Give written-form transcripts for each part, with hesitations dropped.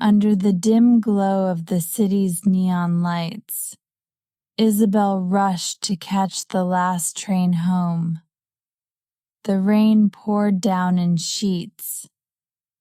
Under the dim glow of the city's neon lights, Isabel rushed to catch the last train home. The rain poured down in sheets,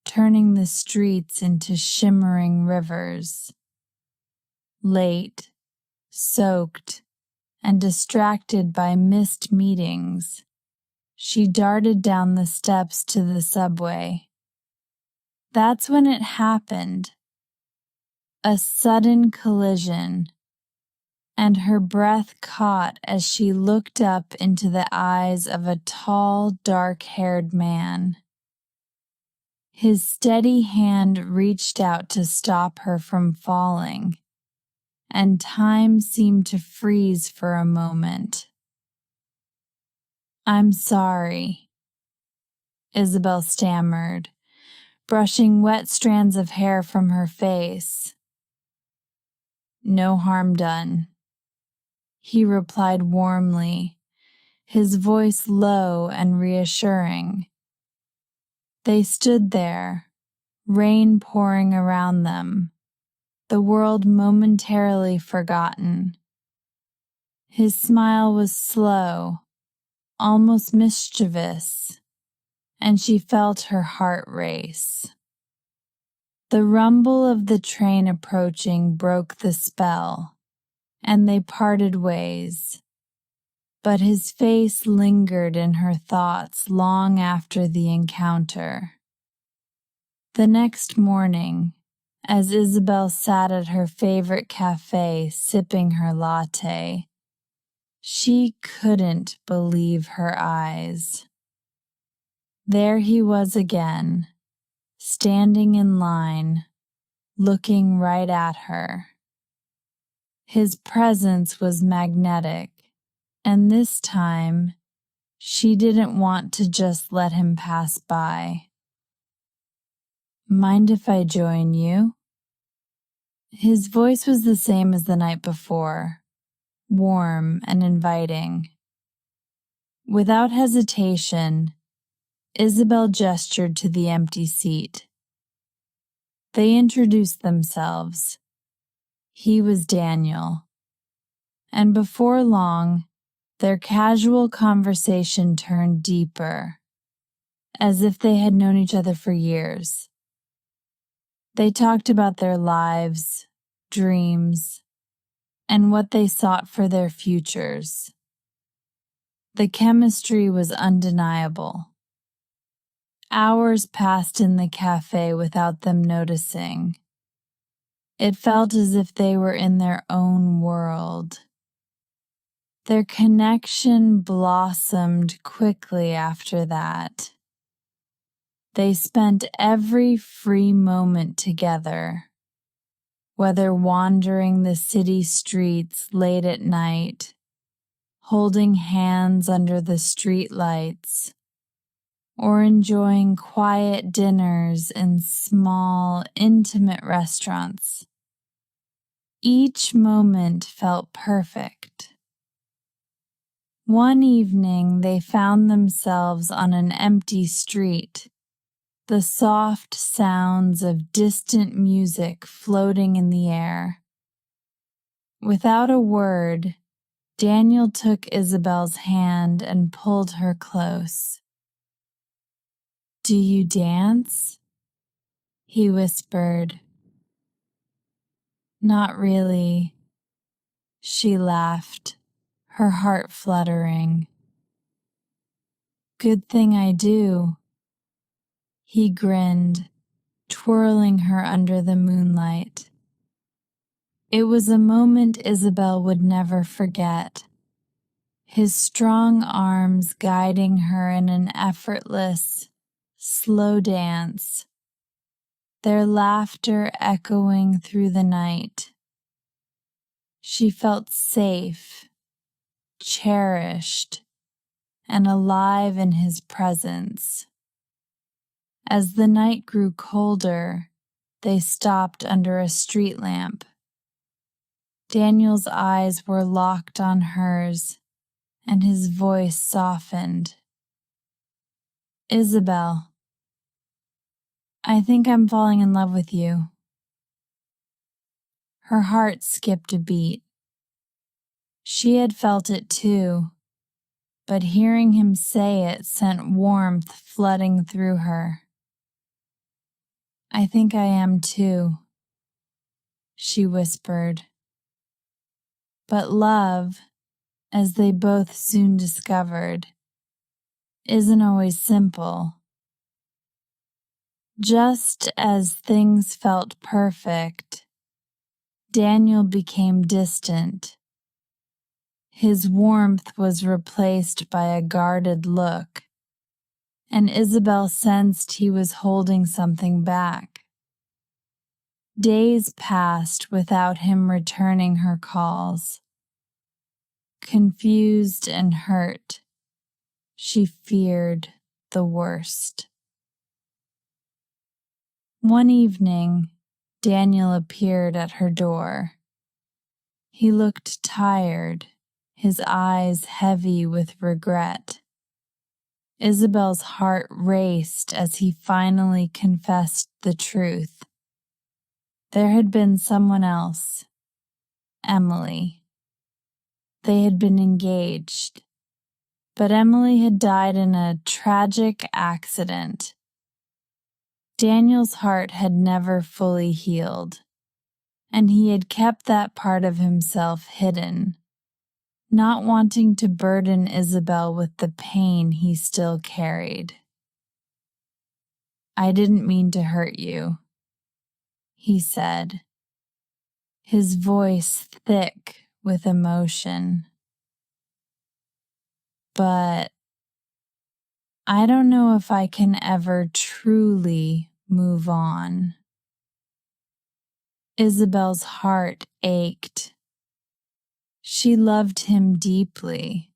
turning the streets into shimmering rivers. Late, soaked, and distracted by missed meetings, she darted down the steps to the subway. That's when it happened. A sudden collision, and her breath caught as she looked up into the eyes of a tall, dark-haired man. His steady hand reached out to stop her from falling, and time seemed to freeze for a moment. "I'm sorry," Isabel stammered, brushing wet strands of hair from her face. "No harm done," he replied warmly, his voice low and reassuring. They stood there, rain pouring around them, the world momentarily forgotten. His smile was slow, almost mischievous, and she felt her heart race. The rumble of the train approaching broke the spell, and they parted ways. But his face lingered in her thoughts long after the encounter. The next morning, as Isabel sat at her favorite cafe sipping her latte, she couldn't believe her eyes. There he was again, standing in line, looking right at her. His presence was magnetic, and this time, she didn't want to just let him pass by. "Mind if I join you?" His voice was the same as the night before, warm and inviting. Without hesitation, Isabel gestured to the empty seat. They introduced themselves. He was Daniel, and before long, their casual conversation turned deeper, as if they had known each other for years. They talked about their lives, dreams, and what they sought for their futures. The chemistry was undeniable. Hours passed in the cafe without them noticing. It felt as if they were in their own world. Their connection blossomed quickly after that. They spent every free moment together, whether wandering the city streets late at night, holding hands under the street lights, or enjoying quiet dinners in small, intimate restaurants. Each moment felt perfect. One evening, they found themselves on an empty street, the soft sounds of distant music floating in the air. Without a word, Daniel took Isabel's hand and pulled her close. "Do you dance?" he whispered. "Not really," she laughed, her heart fluttering. "Good thing I do." He grinned, twirling her under the moonlight. It was a moment Isabel would never forget. His strong arms guiding her in an effortless, slow dance, their laughter echoing through the night. She felt safe, cherished, and alive in his presence. As the night grew colder, they stopped under a street lamp. Daniel's eyes were locked on hers, and his voice softened. "Isabel, I think I'm falling in love with you." Her heart skipped a beat. She had felt it too, but hearing him say it sent warmth flooding through her. "I think I am too," she whispered. But love, as they both soon discovered, isn't always simple. Just as things felt perfect, Daniel became distant. His warmth was replaced by a guarded look, and Isabel sensed he was holding something back. Days passed without him returning her calls. Confused and hurt, she feared the worst. One evening, Daniel appeared at her door. He looked tired, his eyes heavy with regret. Isabel's heart raced as he finally confessed the truth. There had been someone else, Emily. They had been engaged, but Emily had died in a tragic accident. Daniel's heart had never fully healed, and he had kept that part of himself hidden, not wanting to burden Isabel with the pain he still carried. "I didn't mean to hurt you," he said, his voice thick with emotion. "But I don't know if I can ever truly move on." Isabel's heart ached. She loved him deeply,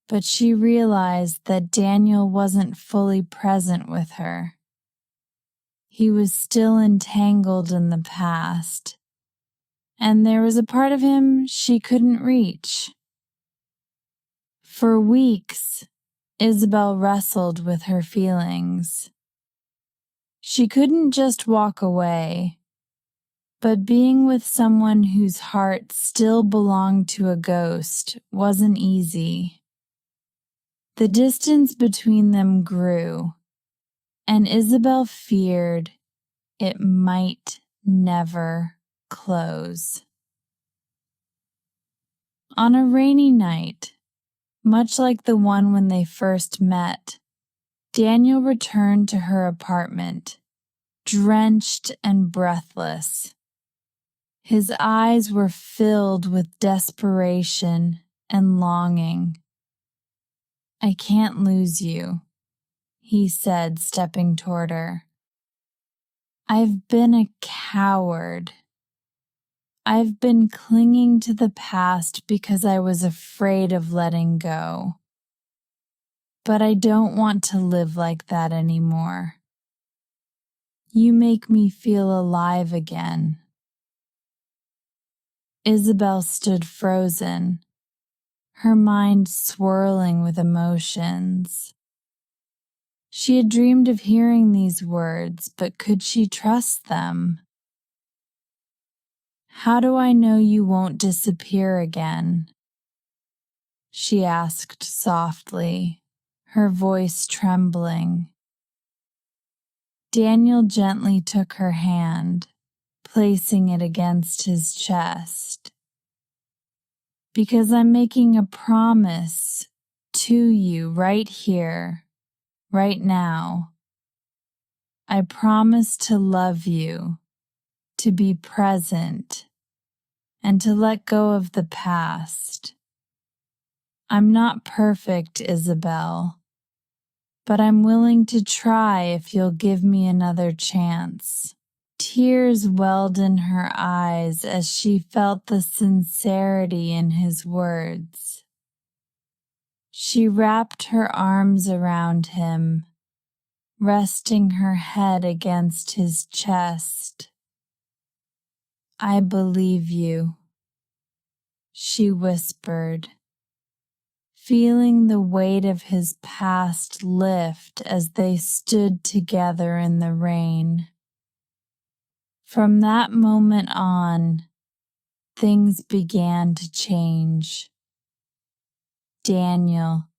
but she realized that Daniel wasn't fully present with her. He was still entangled in the past, and there was a part of him she couldn't reach. For weeks, Isabel wrestled with her feelings. She couldn't just walk away, but being with someone whose heart still belonged to a ghost wasn't easy. The distance between them grew, and Isabel feared it might never close. On a rainy night, much like the one when they first met, Daniel returned to her apartment, drenched and breathless. His eyes were filled with desperation and longing. "I can't lose you," he said, stepping toward her. "I've been a coward. I've been clinging to the past because I was afraid of letting go. But I don't want to live like that anymore. You make me feel alive again." Isabel stood frozen, her mind swirling with emotions. She had dreamed of hearing these words, but could she trust them? "How do I know you won't disappear again?" she asked softly, her voice trembling. Daniel gently took her hand, placing it against his chest. "Because I'm making a promise to you right here, right now. I promise to love you, to be present, and to let go of the past. I'm not perfect, Isabel, but I'm willing to try if you'll give me another chance." Tears welled in her eyes as she felt the sincerity in his words. She wrapped her arms around him, resting her head against his chest. "I believe you," she whispered, feeling the weight of his past lift as they stood together in the rain. From that moment on, things began to change. Daniel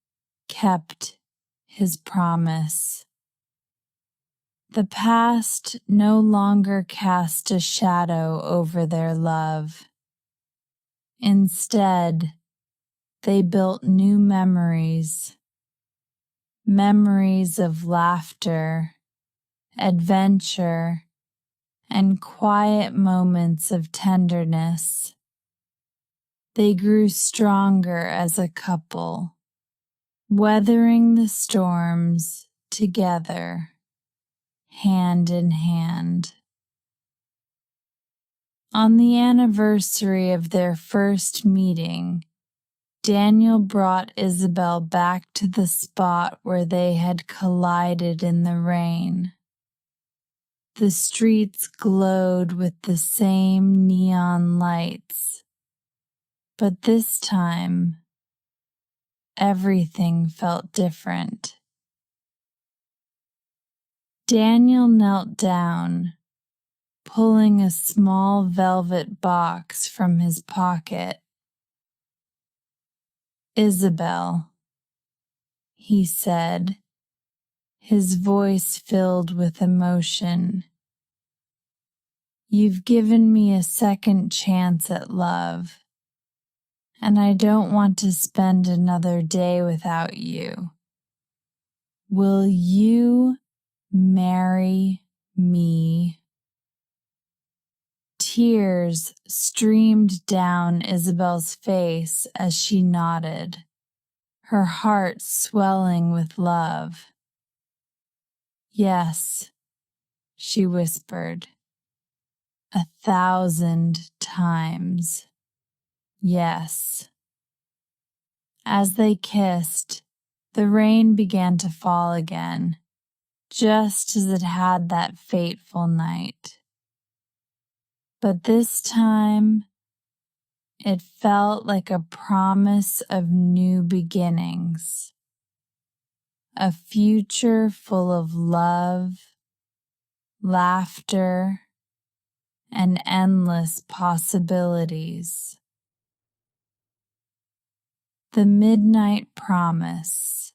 kept his promise. The past no longer cast a shadow over their love. Instead, they built new memories. Memories of laughter, adventure, and quiet moments of tenderness. They grew stronger as a couple, weathering the storms together, hand in hand. On the anniversary of their first meeting, Daniel brought Isabel back to the spot where they had collided in the rain. The streets glowed with the same neon lights, but this time, everything felt different. Daniel knelt down, pulling a small velvet box from his pocket. "Isabel," he said, his voice filled with emotion. "You've given me a second chance at love, and I don't want to spend another day without you. Will you marry me?" Tears streamed down Isabel's face as she nodded, her heart swelling with love. "Yes," she whispered, 1,000 times. Yes. As they kissed, the rain began to fall again, just as it had that fateful night. But this time, it felt like a promise of new beginnings, a future full of love, laughter, and endless possibilities. The Midnight Promise.